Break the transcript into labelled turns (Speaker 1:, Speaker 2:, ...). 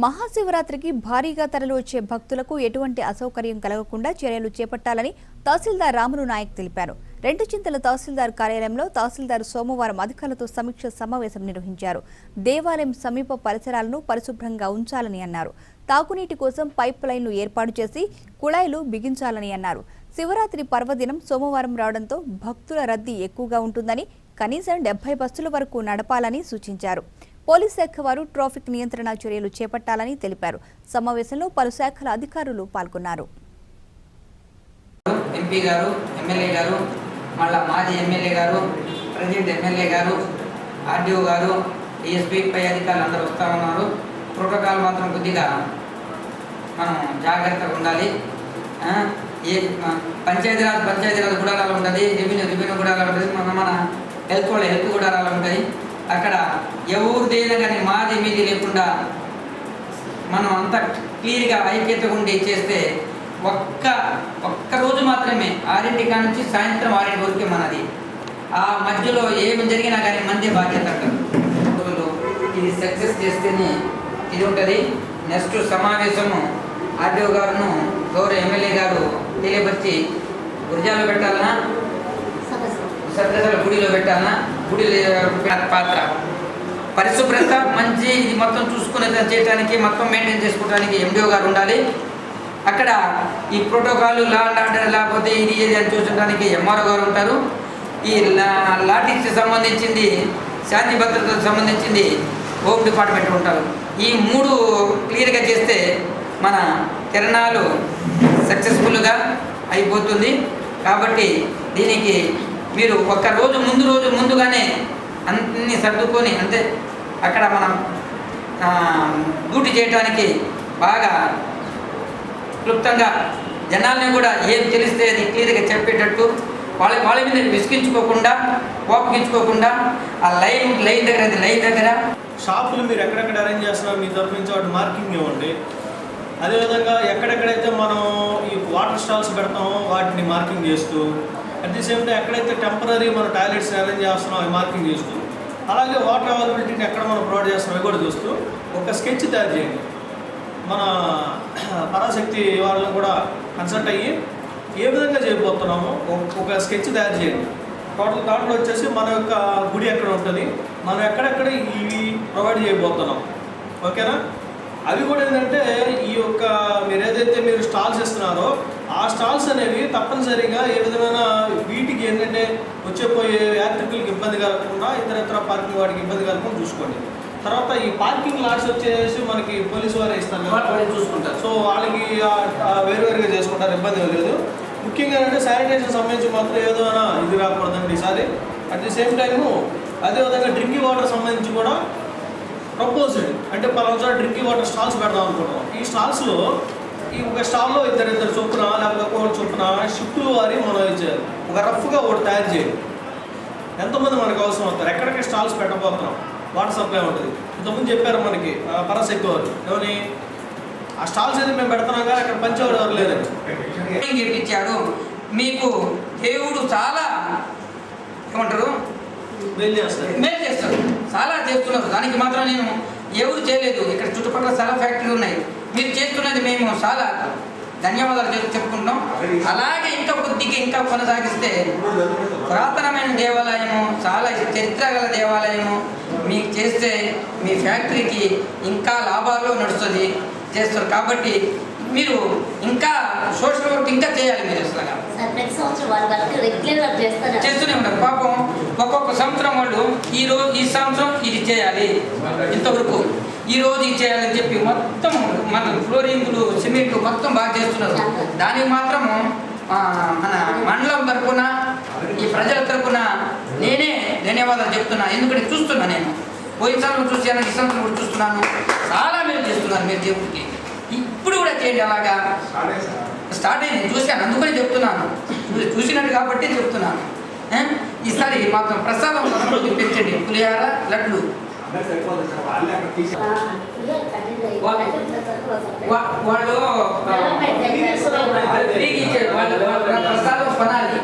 Speaker 1: మహాశివరాత్రికి భారీగా తరలివచ్చే భక్తులకు ఎటువంటి అసౌకర్యం కలగకుండా చర్యలు చేపట్టాలని తహసీల్దార్ రాములు నాయక్ తెలిపారు. రెండుచింతల తహసీల్దార్ కార్యాలయంలో తహసీల్దార్ సోమవారం అధికారులతో సమీక్ష సమావేశం నిర్వహించారు. దేవాలయం సమీప పరిసరాలను పరిశుభ్రంగా ఉంచాలని అన్నారు. తాగునీటి కోసం పైప్ లైన్లు ఏర్పాటు చేసి కుళాయిలు బిగించాలని అన్నారు. శివరాత్రి పర్వదినం సోమవారం రావడంతో భక్తుల రద్దీ ఎక్కువగా ఉంటుందని కనీసం 70 బస్సుల వరకు నడపాలని సూచించారు. పోలీస్ శాఖ వారు ట్రాఫిక్ నియంత్రణ చర్యలు చేపట్టాలని తెలిపారు. సమావేశంలో పలు శాఖల అధికారులు పాల్గొన్నారు.
Speaker 2: ఎంపీ గారు, ఎమ్మెల్యే గారు, మళ్ళా మాజీ ఎమ్మెల్యే గారు, ప్రెసిడెంట్ ఎమ్మెల్యే గారు, ఆర్డీఓ గారు, డిఎస్పీ పై అధికారులు అందరూ వస్తూ ఉన్నారు. ప్రోటోకాల్ మాత్రం కొద్దిగా మనం జాగ్రత్తగా ఉండాలి. పంచాయతీరాజ్ కూడా అలా ఉంటుంది, రెవెన్యూ కూడా అలా ఉంటుంది, మన హెల్త్ కూడా అలా ఉంటుంది. అక్కడ ఎవరిదైనా కానీ మాది మీది లేకుండా మనం అంతా క్లియర్గా ఐక్యతగా ఉండి చేస్తే ఒక్క రోజు మాత్రమే 6 కాడ నుంచి సాయంత్రం 6 వరకే మనది. ఆ మధ్యలో ఏమి జరిగినా కానీ మందే బాధ్యత అంటారు. ఇది సక్సెస్ చేస్తేనే ఇది ఉంటుంది. నెక్స్ట్ సమావేశము ఆర్డీఓ గారును గౌరవ ఎమ్మెల్యే గారు తెలియపరిచి గురిజాలో పెట్టాలన్నా సత్యసాల గుడిలో పెట్టాలన్నా గుడిలో పాత్ర పరిశుభ్రత మంచి ఇది మొత్తం చూసుకునే చేయడానికి మొత్తం మెయింటైన్ చేసుకోవడానికి ఎండిఓ గారు ఉండాలి. అక్కడ ఈ ప్రోటోకాల్ లా అండ్ ఆర్డర్ లేకపోతే ఇది ఏది అని చూసడానికి ఎంఆర్ఓ గారు ఉంటారు. ఈ లాటిక్స్ సంబంధించింది శాంతి భద్రతకు సంబంధించింది హోమ్ డిపార్ట్మెంట్ ఉంటారు. ఈ 3 క్లియర్గా చేస్తే మన కిరణాలు సక్సెస్ఫుల్గా అయిపోతుంది. కాబట్టి దీనికి మీరు ఒక్క రోజు ముందుగానే అన్ని సర్దుకొని అంటే అక్కడ మనం డ్యూటీ చేయడానికి బాగా క్లుప్తంగా జనాల్ని కూడా ఏం తెలిస్తే అది క్లియర్గా చెప్పేటట్టు వాళ్ళ మీద విసిగించుకోకుండా కోపగించుకోకుండా ఆ లైన్ దగ్గర
Speaker 3: షాపులు మీరు ఎక్కడెక్కడ అరేంజ్ చేస్తున్నారు మీ తరఫు నుంచి వాటి మార్కింగ్ ఇవ్వండి. అదేవిధంగా ఎక్కడెక్కడైతే మనం ఈ వాటర్ స్టాల్స్ పెడతామో వాటిని మార్కింగ్ చేస్తూ అట్ ది సేమ్ టైం ఎక్కడైతే టెంపరీ మనం టాయిలెట్స్ అరేంజ్ చేస్తున్నాం అవి మార్కింగ్ చేస్తూ అలాగే వాటర్ అవైలబిలిటీని ఎక్కడ మనం ప్రొవైడ్ చేస్తున్నాం అవి కూడా చూస్తూ ఒక స్కెచ్ తయారు చేయండి. మన పరాశక్తి వాళ్ళని కూడా కన్సల్ట్ అయ్యి ఏ విధంగా చేయబోతున్నామో ఒక స్కెచ్ తయారు చేయండి. టోటల్ దాంట్లో వచ్చేసి మన యొక్క గుడి ఎక్కడ ఉంటుంది, మనం ఎక్కడెక్కడ ఇవి ప్రొవైడ్ చేయబోతున్నాం. ఓకేనా? అవి కూడా ఏంటంటే ఈ యొక్క మీరు స్టాల్స్ ఇస్తున్నారో ఆ స్టాల్స్ అనేవి తప్పనిసరిగా ఏ విధమైన వీటికి ఏంటంటే వచ్చేపోయే యాత్రికులకు ఇబ్బంది కలగకుండా ఇతర పార్కింగ్ వాటికి ఇబ్బంది కలగకుండా చూసుకోండి. తర్వాత ఈ పార్కింగ్ లాట్స్ వచ్చేసి మనకి పోలీసు వారే ఇస్తారు చూసుకుంటారు. సో వాళ్ళకి వేరువేరుగా చేసుకుంటారు, ఇబ్బంది లేదు. ముఖ్యంగా అంటే శానిటైజేషన్ సంబంధించి మాత్రం ఏదైనా ఇది రాకూడదండి ఈసారి. అట్ ది సేమ్ టైము అదేవిధంగా డ్రింకింగ్ వాటర్ సంబంధించి కూడా ప్రపోజ్డ్ అంటే పలానా డ్రింకింగ్ వాటర్ స్టాల్స్ పెడదాం అనుకుంటున్నాం. ఈ స్టాల్స్లో ఈ ఒక స్టాల్లో ఇద్దరు చొప్పున లేకపోతే ఒక్కొక్కటి చొప్పున షిఫ్టులు వారి మనం ఇచ్చారు ఒక రఫ్గా ఒకటి తయారు చేయాలి. ఎంతమంది మనకు అవసరం అవుతారు, ఎక్కడికి స్టాల్స్ పెట్టబోతున్నాం, వాటర్ సప్లై ఉంటుంది. ఇంతకుముందు చెప్పారు మనకి పరాశక్తి వారు ఏమని ఆ స్టాల్స్ అయితే మేము పెడుతున్నాం కానీ అక్కడ పంచేవాడు ఎవరు లేదని
Speaker 2: చెప్పించాడు. మీకు దేవుడు చాలా ఏమంటారు
Speaker 3: మేలు చేస్తారు,
Speaker 2: చాలా చేస్తున్నారు. దానికి మాత్రం నేను ఎవరు చేయలేదు. ఇక్కడ చుట్టుపక్కల చాలా ఫ్యాక్టరీలు ఉన్నాయి. మీరు చేస్తున్నది మేము చాలా ధన్యవాదాలు చెప్పుకుంటున్నాం. అలాగే ఇంకా కొనసాగిస్తే పురాతనమైన దేవాలయము, చాలా చరిత్ర గల దేవాలయము మీకు చేస్తే మీ ఫ్యాక్టరీకి ఇంకా లాభాలు నడుస్తుంది చేస్తారు. కాబట్టి మీరు ఇంకా సోషల్ వర్క్ ఇంకా చేయాలి. మీరు అసలుగా చేస్తూనే ఉంటారు. పాపం ఒక్కొక్క సంవత్సరం వాళ్ళు ఈ సంవత్సరం ఇది చేయాలి, ఇంతవరకు ఈ రోజు ఇది చేయాలని చెప్పి మొత్తం మన ఫ్లోరింగ్లు సిమెంట్లు మొత్తం బాగా చేస్తున్నారు. దానికి మాత్రము మన మండలం తరఫున ఈ ప్రజల తరఫున నేనే ధన్యవాదాలు చెప్తున్నా. ఎందుకంటే చూస్తున్నా, నేను పోయిన సంవత్సరం చూసాను, ఈ సంవత్సరం కూడా చూస్తున్నాను. చాలా మేలు చేస్తున్నారు మీరు దేవుడికి. ఇప్పుడు కూడా చేయండి. అలాగా స్టార్ట్ అయింది చూశాను, అందుకని చెప్తున్నాను. చూసినట్టు కాబట్టి చెప్తున్నాను. ఈసారి మాత్రం ప్రసాదం పెంచండి, పులిహార లడ్లు. వాళ్ళు ప్రసాదం కొనాలి.